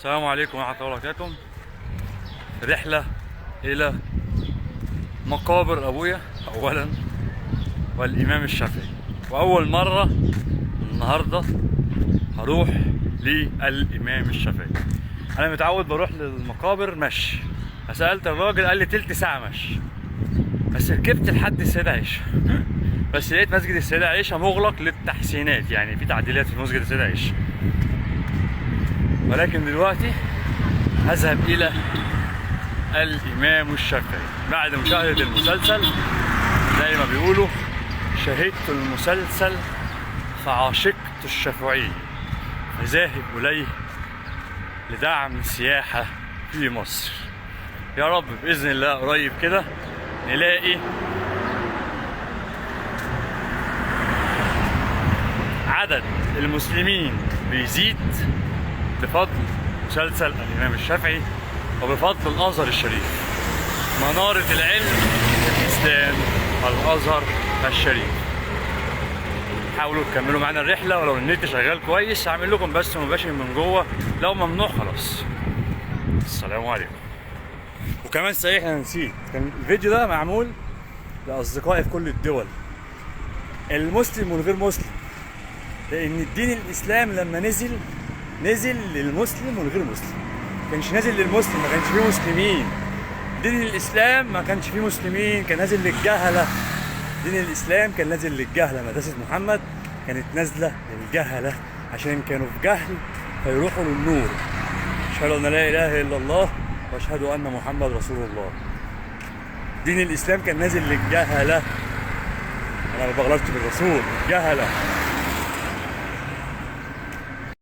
السلام عليكم ورحمة الله وبركاته. رحلة إلى مقابر أبويا أولا والإمام الشافعي، وأول مرة النهاردة هروح للإمام الشافعي. أنا متعود بروح للمقابر مشي، فسألت الراجل قال لي تلت ساعة مشي، بس ركبت لحد السيدة عائشة بس لقيت مسجد السيدة عائشة مغلق للتحسينات، يعني في تعديلات في مسجد السيدة عائشة. ولكن دلوقتي هذهب إلى الإمام الشافعي بعد مشاهدة المسلسل. زي ما بيقولوا شاهدت المسلسل فعاشقت الشافعي، فذاهب إليه لدعم السياحة في مصر. يا رب بإذن الله قريب كده نلاقي عدد المسلمين بيزيد بفضل مسلسل الإمام الشافعي وبفضل الأزهر الشريف، منارة العلم الإسلام الأزهر الشريف. حاولوا تكملوا معانا الرحلة، ولو النت شغال كويس هعمل لكم بث مباشر من جوه، لو ممنوع خلاص. السلام عليكم. وكمان صحيح أنا نسيت، كان الفيديو ده معمول لأصدقائي في كل الدول، المسلم والغير مسلم، لأن الدين الإسلام لما نزل للمسلم والغير مسلم، ما كانش نازل للمسلم، ما كانش فيه مسلمين. دين الإسلام ما كانش فيه مسلمين، كان نازل للجهلة. دين الإسلام كان نازل للجهلة، مدرسة محمد كانت نازلة للجهلة عشان كانوا في جهل فيروحوا للنور. أشهد أن لا إله إلا الله وأشهد أن محمد رسول الله. دين الإسلام كان نازل للجهلة، أنا ما بغلطش بالرسول، جهلة.